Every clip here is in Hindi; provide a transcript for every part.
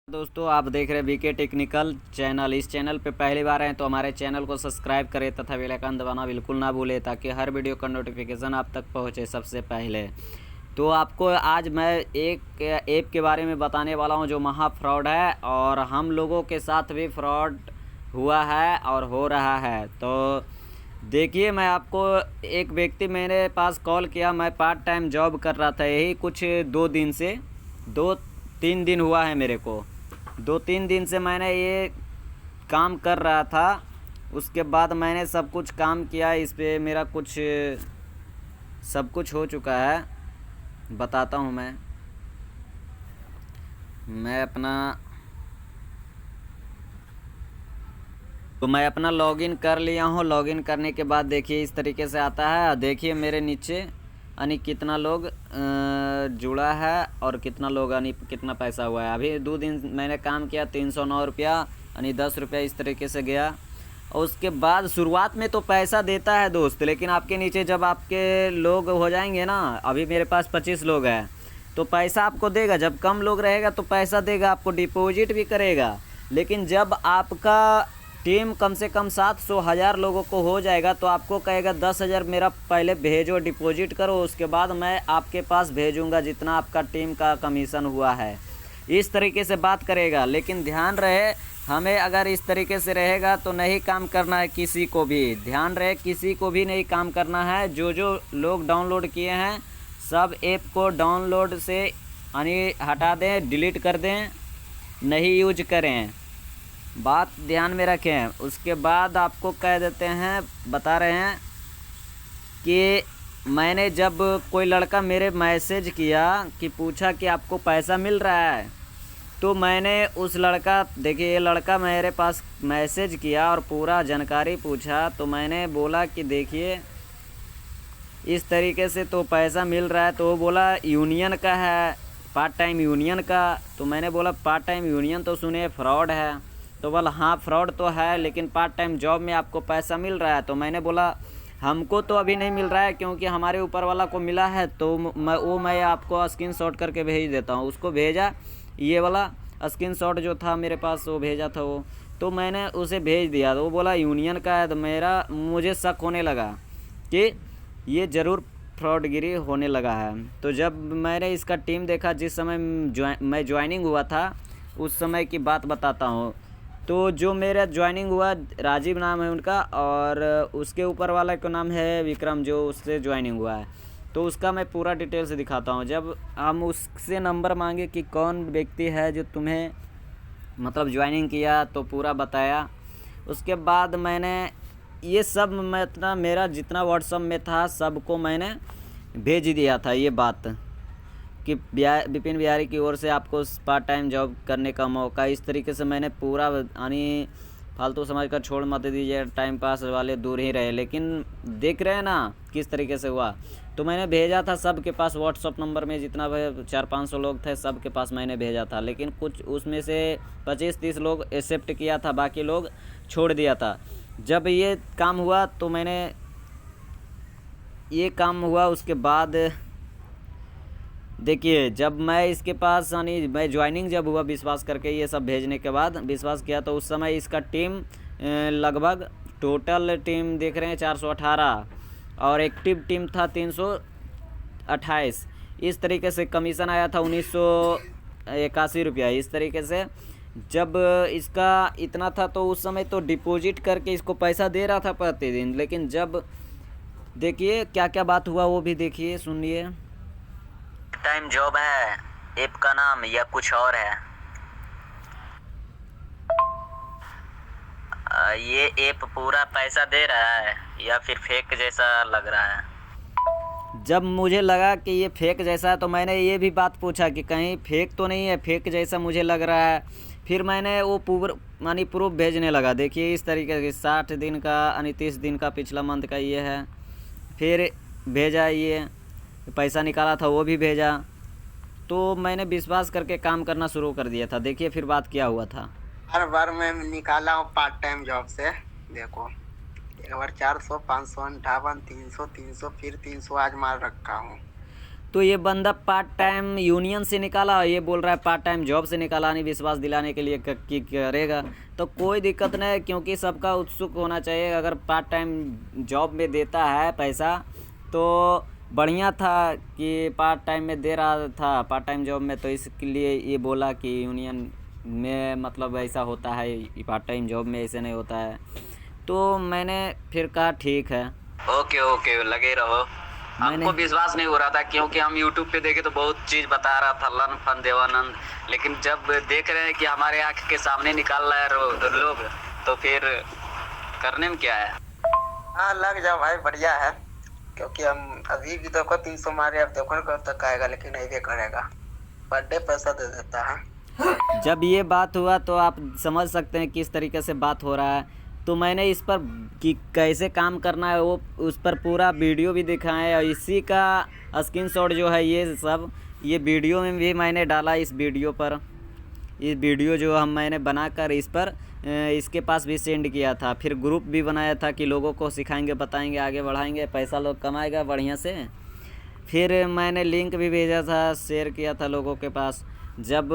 दोस्तों, आप देख रहे हैं वीके टेक्निकल चैनल। इस चैनल पे पहली बार हैं तो हमारे चैनल को सब्सक्राइब करें तथा बेल आइकन दबाना बिल्कुल ना भूलें ताकि हर वीडियो का नोटिफिकेशन आप तक पहुंचे सबसे पहले। तो आपको आज मैं एक ऐप के बारे में बताने वाला हूं जो महा फ्रॉड है और हम लोगों के साथ भी फ्रॉड हुआ है और हो रहा है। तो देखिए, मैं आपको एक व्यक्ति मेरे पास कॉल किया। मैं पार्ट टाइम जॉब कर रहा था, यही कुछ 2 दिन से 2-3 दिन हुआ है मेरे को। 2-3 दिन से मैंने ये काम कर रहा था। उसके बाद मैंने सब कुछ काम किया, इस पे मेरा कुछ सब कुछ हो चुका है। बताता हूँ मैं अपना मैं अपना लॉगिन कर लिया हूँ। लॉगिन करने के बाद देखिए इस तरीके से आता है। देखिए मेरे नीचे यानी कितना लोग जुड़ा है और कितना लोग यानी कितना पैसा हुआ है। अभी 2 दिन मैंने काम किया, 309 रुपया यानी 10 रुपया इस तरीके से गया। और उसके बाद शुरुआत में तो पैसा देता है दोस्त, लेकिन आपके नीचे जब आपके लोग हो जाएंगे ना, अभी मेरे पास 25 लोग हैं तो पैसा आपको देगा। जब कम लोग रहेगा तो पैसा देगा, आपको डिपॉजिट भी करेगा। लेकिन जब आपका टीम कम से कम 700-1000 लोगों को हो जाएगा तो आपको कहेगा 10,000 मेरा पहले भेजो, डिपॉजिट करो, उसके बाद मैं आपके पास भेजूंगा जितना आपका टीम का कमीशन हुआ है। इस तरीके से बात करेगा। लेकिन ध्यान रहे, हमें अगर इस तरीके से रहेगा तो नहीं काम करना है किसी को भी। ध्यान रहे, किसी को भी नहीं काम करना है। जो जो लोग डाउनलोड किए हैं सब ऐप को डाउनलोड से यानी हटा दें, डिलीट कर दें, नहीं यूज करें। बात ध्यान में रखें। उसके बाद आपको कह देते हैं, बता रहे हैं कि मैंने जब कोई लड़का मेरे मैसेज किया कि पूछा कि आपको पैसा मिल रहा है, तो मैंने उस लड़का, देखिए ये लड़का मेरे पास मैसेज किया और पूरा जानकारी पूछा। तो मैंने बोला कि देखिए इस तरीके से तो पैसा मिल रहा है। तो वो बोला यूनियन का है, पार्ट टाइम यूनियन का। तो मैंने बोला पार्ट टाइम यूनियन तो सुने फ्रॉड है। तो बोला हाँ फ्रॉड तो है, लेकिन पार्ट टाइम जॉब में आपको पैसा मिल रहा है। तो मैंने बोला हमको तो अभी नहीं मिल रहा है क्योंकि हमारे ऊपर वाला को मिला है। तो मैं आपको स्क्रीनशॉट करके भेज देता हूँ। उसको भेजा, ये वाला स्क्रीनशॉट जो था मेरे पास वो भेजा था वो, तो मैंने उसे भेज दिया। तो वो बोला यूनियन का है। तो मुझे शक होने लगा कि ये ज़रूर फ्रॉडगिरी होने लगा है। तो जब मैंने इसका टीम देखा, जिस समय मैं ज्वाइनिंग हुआ था उस समय की बात बताता हूँ। तो जो मेरा ज्वाइनिंग हुआ, राजीव नाम है उनका, और उसके ऊपर वाला का नाम है विक्रम, जो उससे ज्वाइनिंग हुआ है। तो उसका मैं पूरा डिटेल से दिखाता हूँ। जब हम उससे नंबर मांगे कि कौन व्यक्ति है जो तुम्हें मतलब ज्वाइनिंग किया, तो पूरा बताया। उसके बाद मैंने ये सब मेरा जितना व्हाट्सअप में था सबको मैंने भेज दिया था ये बात कि विपिन बिहारी की ओर से आपको पार्ट टाइम जॉब करने का मौका। इस तरीके से मैंने पूरा यानी फालतू समझ कर छोड़ मत दीजिए, टाइम पास वाले दूर ही रहे। लेकिन देख रहे हैं ना किस तरीके से हुआ। तो मैंने भेजा था सबके पास, व्हाट्सअप नंबर में जितना 400-500 लोग थे सबके पास मैंने भेजा था। लेकिन कुछ उसमें से 25-30 लोग एक्सेप्ट किया था, बाकी लोग छोड़ दिया था। जब ये काम हुआ तो ये काम हुआ उसके बाद देखिए, जब मैं इसके पास यानी मैं ज्वाइनिंग जब हुआ विश्वास करके, ये सब भेजने के बाद विश्वास किया, तो उस समय इसका टीम लगभग टोटल टीम देख रहे हैं 418 और एक्टिव टीम था 328। इस तरीके से कमीशन आया था 1981 रुपया। इस तरीके से जब इसका इतना था तो उस समय तो डिपॉजिट करके इसको पैसा दे रहा था प्रतिदिन। लेकिन जब देखिए क्या क्या बात हुआ वो भी देखिए, सुनिए। टाइम जॉब है ऐप का नाम या कुछ और है? ये ऐप पूरा पैसा दे रहा है या फिर फेक जैसा लग रहा है? जब मुझे लगा कि ये फेक जैसा है तो मैंने ये भी बात पूछा कि कहीं फेक तो नहीं है, फेक जैसा मुझे लग रहा है। फिर मैंने वो यानी प्रूफ भेजने लगा। देखिए इस तरीके से 60 दिन का यानी 30 दिन का पिछला मंथ का ये है। फिर भेजा, ये पैसा निकाला था वो भी भेजा। तो मैंने विश्वास करके काम करना शुरू कर दिया था। देखिए फिर बात क्या हुआ था। हर बार मैं निकाला हूँ पार्ट टाइम जॉब से। देखो एक बार 400, 558, 300, 300, फिर 300 आज मार रखा हूँ। तो ये बंदा पार्ट टाइम यूनियन से निकाला, ये बोल रहा है पार्ट टाइम जॉब से निकाला, नहीं विश्वास दिलाने के लिए कि करेगा। तो कोई दिक्कत नहीं है, क्योंकि सबका उत्सुक होना चाहिए। अगर पार्ट टाइम जॉब में देता है पैसा तो बढ़िया था कि पार्ट टाइम में दे रहा था, पार्ट टाइम जॉब में, तो इसके लिए ये बोला कि यूनियन में मतलब ऐसा होता है, पार्ट टाइम जॉब में ऐसे नहीं होता है। तो मैंने फिर कहा ठीक है। ओके ओके, लगे रहो। हमको विश्वास नहीं हो रहा था, क्योंकि हम यूट्यूब पे देखे तो बहुत चीज बता रहा था लन फन देवानंद, लेकिन जब देख रहे हैं कि हमारे आंख के सामने निकाल रहा है लोग, तो फिर करने में क्या है। हाँ लग जाओ भाई, बढ़िया है। क्योंकि हम अभी भी देखो 300 मारे, अब देखो कब तक आएगा, लेकिन नहीं भी करेगा। पर डे पैसा दे देता है। जब ये बात हुआ तो आप समझ सकते हैं किस तरीके से बात हो रहा है। तो मैंने इस पर कि कैसे काम करना है वो उस पर पूरा वीडियो भी दिखाया है, और इसी का स्क्रीनशॉट जो है ये सब, ये वीडियो में भी मैंने डाला। इस वीडियो पर, इस वीडियो जो मैंने बनाकर इस पर इसके पास भी सेंड किया था। फिर ग्रुप भी बनाया था कि लोगों को सिखाएंगे, बताएंगे, आगे बढ़ाएंगे, पैसा लोग कमाएगा बढ़िया से। फिर मैंने लिंक भी भेजा था, शेयर किया था लोगों के पास। जब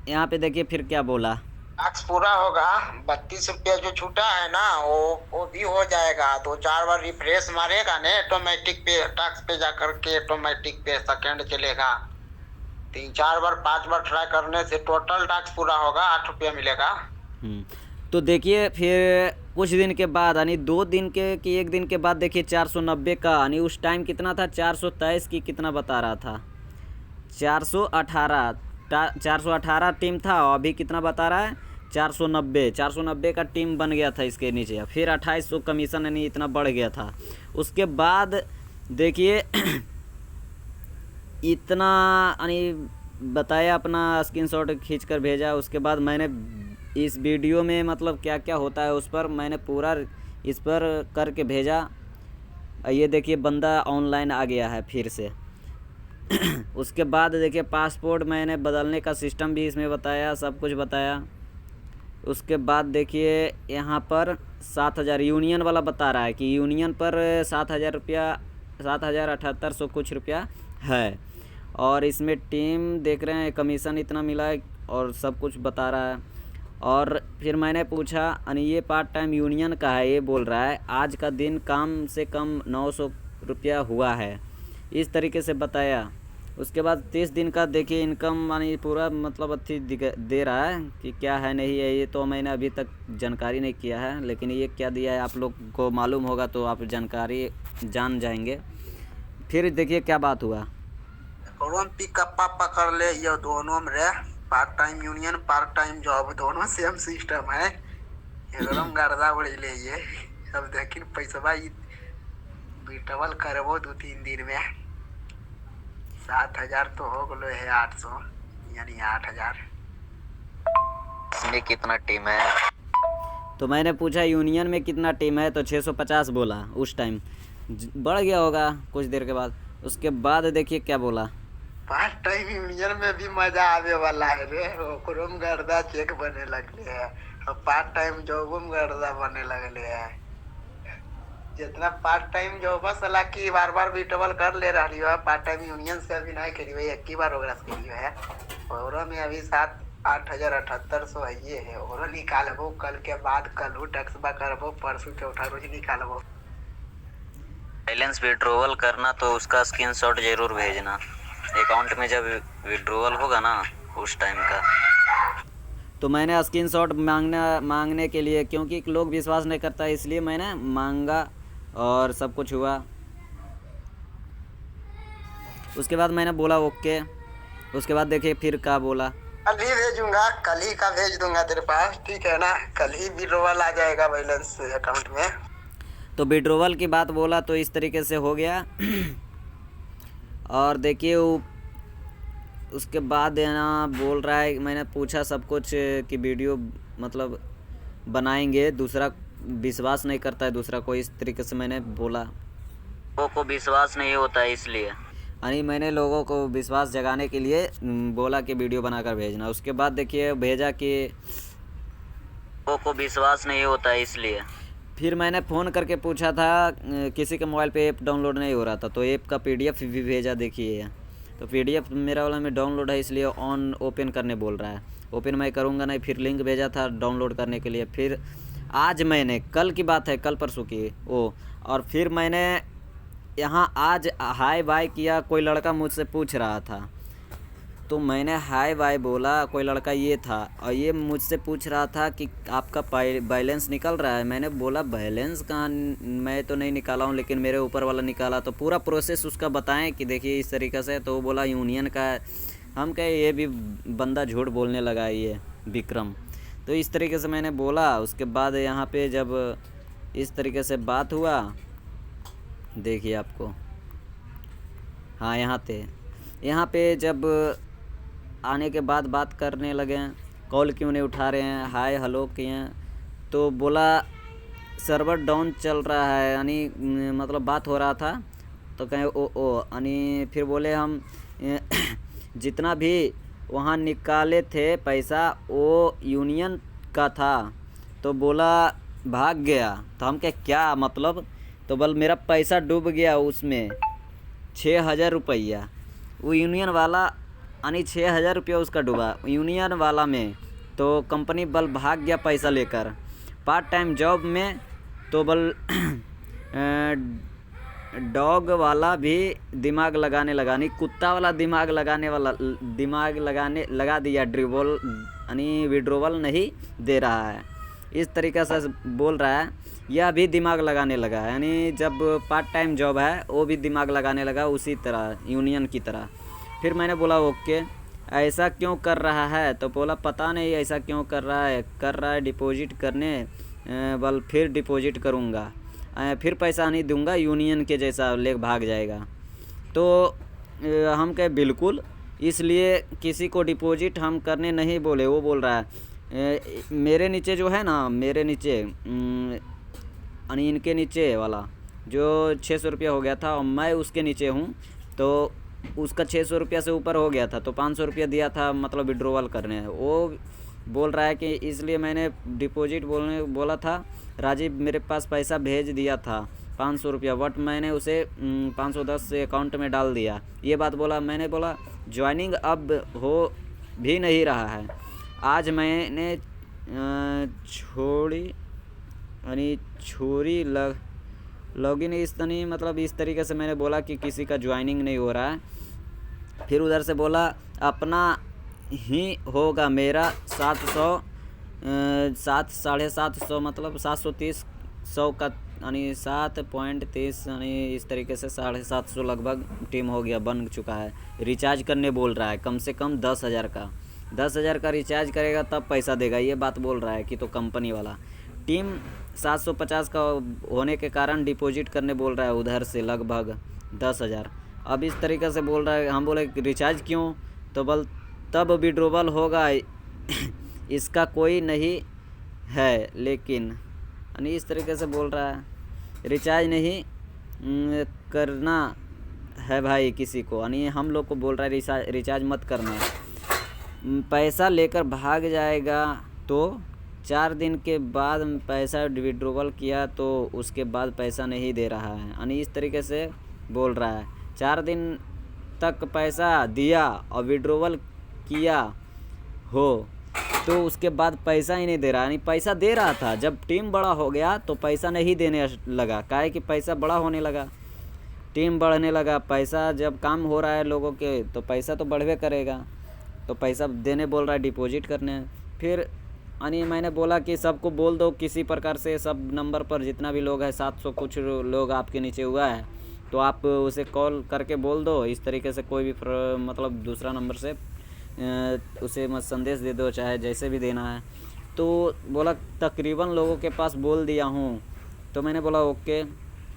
यहाँ पे देखिए फिर क्या बोला, टैक्स पूरा होगा, 32 रुपया जो छूटा है ना वो भी हो जाएगा। 2-4 बार रिफ्रेश मारेगा ना ऑटोमेटिक पे, टैक्स पे जा करके ऑटोमेटिक पे सेकंड चलेगा। 3-4 बार 5 बार ट्राई करने से टोटल टैक्स पूरा होगा, 8 रुपया मिलेगा। तो देखिए फिर कुछ दिन के बाद, यानी 2 दिन के कि 1 दिन के बाद देखिए 490 का, यानी उस टाइम कितना था, 423 की कितना बता रहा था, 418 टीम था, और अभी कितना बता रहा है, 490 का टीम बन गया था इसके नीचे। फिर 2800 कमीशन, यानी इतना बढ़ गया था। उसके बाद देखिए इतना, यानी बताया, अपना स्क्रीनशॉट खींचकर भेजा। उसके बाद मैंने इस वीडियो में मतलब क्या क्या होता है उस पर मैंने पूरा इस पर करके भेजा। ये देखिए बंदा ऑनलाइन आ गया है फिर से। उसके बाद देखिए पासपोर्ट मैंने बदलने का सिस्टम भी इसमें बताया, सब कुछ बताया। उसके बाद देखिए यहाँ पर 7000 यूनियन वाला बता रहा है कि यूनियन पर 7000 रुपया, 7800 कुछ रुपया है। और इसमें टीम देख रहे हैं, कमीशन इतना मिला है और सब कुछ बता रहा है। और फिर मैंने पूछा, यानी ये पार्ट टाइम यूनियन का है, ये बोल रहा है आज का दिन कम से कम 900 रुपया हुआ है, इस तरीके से बताया। उसके बाद 30 दिन का देखिए इनकम, यानी पूरा मतलब अच्छी दे रहा है कि क्या है नहीं है, ये तो मैंने अभी तक जानकारी नहीं किया है, लेकिन ये क्या दिया है आप लोग को मालूम होगा तो आप जानकारी जान जाएंगे। फिर देखिए क्या बात हुआ, पिकअप पकड़ ले, ये दोनों में रे, part time union part time job दोनों सेम सिस्टम है। एकदम गर्दा उड़ी ले ये। अब देखिन पैसा विड्रॉल करबो 2-3 दिन में 7000 तो हो गलो है, 800 यानी 8000। इसमें कितना टीम है? तो मैंने पूछा यूनियन में कितना टीम है, तो 650 बोला। उस टाइम बढ़ गया होगा कुछ देर के बाद। उसके बाद देखिए क्या बोला, पार्ट टाइम यूनियन में भी मजा आवे वाला है रे, ओकरो में गर्दा चेक बने लगले है, और पार्ट टाइम जॉब में गर्दा बने लगले है। जितना पार्ट टाइम जॉब सला की बार बार विड्रॉल कर ले रही है, पार्ट टाइम यूनियन से अभी नहीं करी है, एक ही बार ओकरा से करी है। और में अभी 7-8,7800 है, ये है। और निकालबो कल के बाद, कल टैक्स बा करबो, परसों चौथा रोज निकालबो। बैलेंस विड्रॉल करना तो उसका स्क्रीनशॉट जरूर भेजना, अकाउंट में जब विड्रॉल होगा ना उस टाइम का। तो मैंने स्क्रीनशॉट मांगने के लिए, क्योंकि लोग विश्वास नहीं करता, इसलिए मैंने मांगा और सब कुछ हुआ। उसके बाद मैंने बोला ओके। उसके बाद देखिए फिर क्या बोला, कल ही भेजूंगा, कल ही का भेज दूंगा तेरे पास, ठीक है ना। कल ही विड्रॉल आ जाएगा बैलेंस अकाउंट में। तो विड्रॉल की बात बोला तो इस तरीके से हो गया। और देखिए उसके बाद है ना बोल रहा है, मैंने पूछा सब कुछ कि वीडियो मतलब बनाएंगे, दूसरा विश्वास नहीं करता है दूसरा को, इस तरीके से मैंने बोला। लोगों को विश्वास नहीं होता है इसलिए, यानी मैंने लोगों को विश्वास जगाने के लिए बोला कि वीडियो बनाकर भेजना। उसके बाद देखिए भेजा कि लोगों को विश्वास नहीं होता है इसलिए, फिर मैंने फ़ोन करके पूछा था किसी के मोबाइल पे ऐप डाउनलोड नहीं हो रहा था, तो ऐप का PDF भी भेजा, देखिए। तो PDF मेरा वाला में डाउनलोड है, इसलिए ऑन ओपन करने बोल रहा है। ओपन मैं करूँगा नहीं, फिर लिंक भेजा था डाउनलोड करने के लिए। फिर आज मैंने, कल की बात है, कल परसों की और फिर मैंने यहाँ आज हाय बाय किया। कोई लड़का मुझसे पूछ रहा था, तो मैंने हाय बाय बोला। कोई लड़का ये था और ये मुझसे पूछ रहा था कि आपका बैलेंस निकल रहा है। मैंने बोला बैलेंस कहाँ, मैं तो नहीं निकाला हूँ, लेकिन मेरे ऊपर वाला निकाला। तो पूरा प्रोसेस उसका बताएं कि देखिए इस तरीक़े से। तो वो बोला यूनियन का है। हम कहे ये भी बंदा झूठ बोलने लगा, ये विक्रम। तो इस तरीके से मैंने बोला। उसके बाद यहाँ पे जब इस तरीके से बात हुआ, देखिए आपको, हाँ यहाँ पे जब आने के बाद बात करने लगे, कॉल क्यों नहीं उठा रहे हैं, हाय हेलो किए हैं, तो बोला सर्वर डाउन चल रहा है, यानी मतलब बात हो रहा था। तो कहें ओ यानी फिर बोले हम जितना भी वहाँ निकाले थे पैसा वो यूनियन का था। तो बोला भाग गया। तो हम क्या मतलब, तो बोल मेरा पैसा डूब गया उसमें 6,000 रुपया। वो यूनियन वाला यानी 6,000 रुपया उसका डूबा यूनियन वाला में। तो कंपनी बल भाग गया पैसा लेकर पार्ट टाइम जॉब में। तो बल डॉग वाला भी दिमाग लगाने लगा, नहीं कुत्ता वाला दिमाग लगाने लगा दिया। ड्रिबल यानी विड्रोवल नहीं दे रहा है, इस तरीक़े से बोल रहा है। यह भी दिमाग लगाने लगा, यानी जब पार्ट टाइम जॉब है वो भी दिमाग लगाने लगा उसी तरह, यूनियन की तरह। फिर मैंने बोला ओके, ऐसा क्यों कर रहा है? तो बोला पता नहीं ऐसा क्यों कर रहा है डिपॉजिट करने बल फिर डिपॉजिट करूँगा, फिर पैसा नहीं दूंगा, यूनियन के जैसा ले भाग जाएगा। तो हम कहे बिल्कुल, इसलिए किसी को डिपॉजिट हम करने नहीं बोले। वो बोल रहा है मेरे नीचे जो है ना, मेरे नीचे यानी इनके नीचे वाला जो 600 रुपया हो गया था और मैं उसके नीचे हूँ, तो उसका 600 रुपया से ऊपर हो गया था। तो 500 रुपया दिया था मतलब विड्रॉवल करने। वो बोल रहा है कि इसलिए मैंने डिपॉजिट बोला था। राजीव मेरे पास पैसा भेज दिया था 500 रुपया, बट मैंने उसे 510 से अकाउंट में डाल दिया, ये बात बोला। मैंने बोला ज्वाइनिंग अब हो भी नहीं रहा है। आज मैंने छोड़ी लॉगिन इस नहीं, मतलब इस तरीके से मैंने बोला कि किसी का ज्वाइनिंग नहीं हो रहा है। फिर उधर से बोला अपना ही होगा मेरा 750 मतलब 730 100 का यानी 7.30 यानी इस तरीके से 750 लगभग टीम हो गया, बन चुका है। रिचार्ज करने बोल रहा है कम से कम 10,000 का रिचार्ज करेगा तब पैसा देगा, ये बात बोल रहा है कि। तो कंपनी वाला टीम 750 का होने के कारण डिपॉजिट करने बोल रहा है उधर से लगभग 10,000। अब इस तरीके से बोल रहा है। हम बोले रिचार्ज क्यों? तो बोल तब विड्रॉवल होगा, इसका कोई नहीं है लेकिन, यानी इस तरीके से बोल रहा है। रिचार्ज नहीं करना है भाई किसी को, यानी हम लोग को बोल रहा है रिचार्ज मत करना, पैसा लेकर भाग जाएगा। तो 4 दिन के बाद पैसा विड्रॉवल किया तो उसके बाद पैसा नहीं दे रहा है, यानी इस तरीके से बोल रहा है। 4 दिन तक पैसा दिया और विड्रॉवल किया हो तो उसके बाद पैसा ही नहीं दे रहा, यानी पैसा दे रहा था। जब टीम बड़ा हो गया तो पैसा नहीं देने लगा, काहे कि पैसा बड़ा होने लगा, टीम बढ़ने लगा। पैसा जब काम हो रहा है लोगों के तो पैसा तो बढ़वे करेगा, तो पैसा देने बोल रहा है, डिपॉजिट करने। फिर यानी मैंने बोला कि सबको बोल दो किसी प्रकार से, सब नंबर पर जितना भी लोग हैं 700 कुछ लोग आपके नीचे हुआ है, तो आप उसे कॉल करके बोल दो इस तरीके से, कोई भी मतलब दूसरा नंबर से उसे मत संदेश दे दो, चाहे जैसे भी देना है। तो बोला तकरीबन लोगों के पास बोल दिया हूँ। तो मैंने बोला ओके।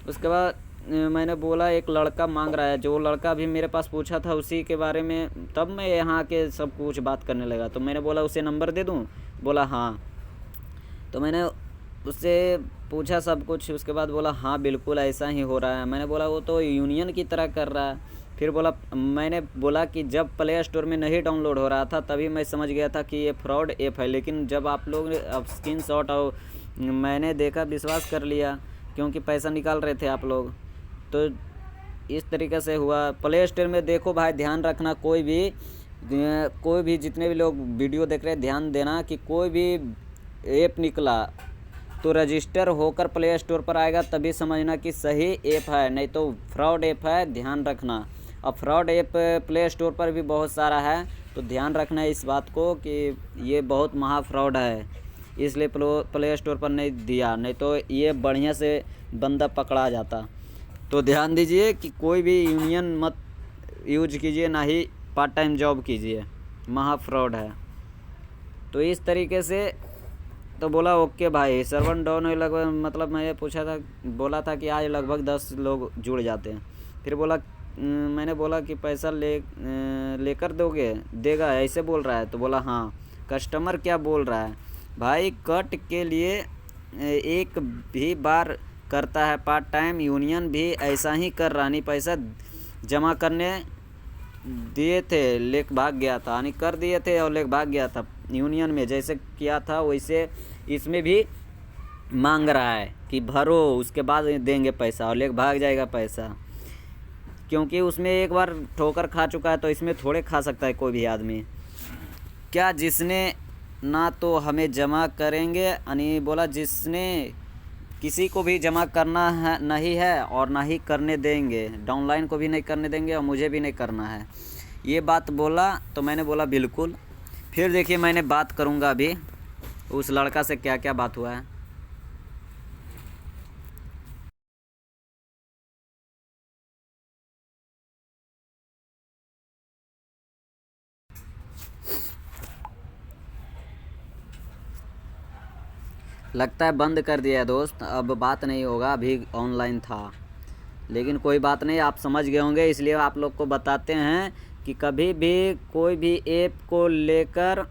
उसके बाद मैंने बोला एक लड़का मांग रहा है, जो लड़का भी मेरे पास पूछा था उसी के बारे में, तब मैं यहाँ के सब कुछ बात करने लगा। तो मैंने बोला उसे नंबर दे दूँ? बोला हाँ। तो मैंने उससे पूछा सब कुछ, उसके बाद बोला हाँ बिल्कुल ऐसा ही हो रहा है। मैंने बोला वो तो यूनियन की तरह कर रहा है। फिर मैंने बोला कि जब प्ले स्टोर में नहीं डाउनलोड हो रहा था तभी मैं समझ गया था कि ये फ्रॉड ऐप है, लेकिन जब आप लोग अब स्क्रीनशॉट और मैंने देखा, विश्वास कर लिया, क्योंकि पैसा निकाल रहे थे आप लोग। तो इस तरीके से हुआ। प्ले स्टोर में देखो भाई, ध्यान रखना, कोई भी जितने भी लोग वीडियो देख रहे हैं, ध्यान देना कि कोई भी ऐप निकला तो रजिस्टर होकर प्ले स्टोर पर आएगा, तभी समझना कि सही ऐप है, नहीं तो फ्रॉड ऐप है, ध्यान रखना। अब फ्रॉड ऐप प्ले स्टोर पर भी बहुत सारा है, तो ध्यान रखना इस बात को कि ये बहुत महा फ्रॉड है, इसलिए प्ले स्टोर पर नहीं दिया, नहीं तो ये बढ़िया से बंदा पकड़ा जाता। तो ध्यान दीजिए कि कोई भी यूनियन मत यूज कीजिए, ना ही पार्ट टाइम जॉब कीजिए, महा फ्रॉड है। तो इस तरीके से तो बोला ओके भाई, सर्वर डाउन है लगभग, मतलब मैं बोला था कि आज लगभग 10 लोग जुड़ जाते हैं। फिर मैंने बोला कि पैसा लेकर देगा, ऐसे बोल रहा है। तो बोला हाँ। कस्टमर क्या बोल रहा है भाई, कट के लिए एक भी बार करता है पार्ट टाइम, यूनियन भी ऐसा ही कर रहा, नहीं पैसा जमा करने दिए थे, लेके भाग गया था, यानी कर दिए थे और लेके भाग गया था। यूनियन में जैसे किया था वैसे इसमें भी मांग रहा है कि भरो, उसके बाद देंगे पैसा, और लेके भाग जाएगा पैसा, क्योंकि उसमें एक बार ठोकर खा चुका है, तो इसमें थोड़े खा सकता है कोई भी आदमी। क्या जिसने ना तो हमें जमा करेंगे, यानी बोला जिसने किसी को भी जमा करना है नहीं है और ना ही करने देंगे, डाउनलाइन को भी नहीं करने देंगे और मुझे भी नहीं करना है, ये बात बोला। तो मैंने बोला बिल्कुल। फिर देखिए, मैंने बात करूँगा अभी उस लड़का से क्या क्या बात हुआ है। लगता है बंद कर दिया है दोस्त, अब बात नहीं होगा, अभी ऑनलाइन था, लेकिन कोई बात नहीं, आप समझ गए होंगे, इसलिए आप लोग को बताते हैं कि कभी भी कोई भी ऐप को लेकर,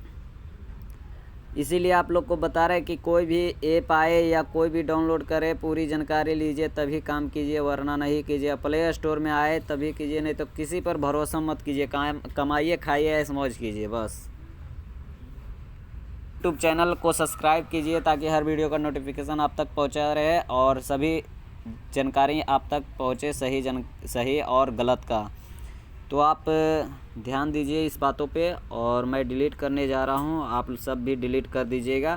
इसीलिए आप लोग को बता रहे हैं कि कोई भी ऐप आए या कोई भी डाउनलोड करे, पूरी जानकारी लीजिए तभी काम कीजिए, वरना नहीं कीजिए। प्ले स्टोर में आए तभी कीजिए, नहीं तो किसी पर भरोसा मत कीजिए, कमाइए खाइए ऐश मौज कीजिए बस। यूट्यूब चैनल को सब्सक्राइब कीजिए ताकि हर वीडियो का नोटिफिकेशन आप तक पहुंचा रहे और सभी जानकारी आप तक पहुंचे, सही और गलत का। तो आप ध्यान दीजिए इस बातों पे, और मैं डिलीट करने जा रहा हूं, आप सब भी डिलीट कर दीजिएगा।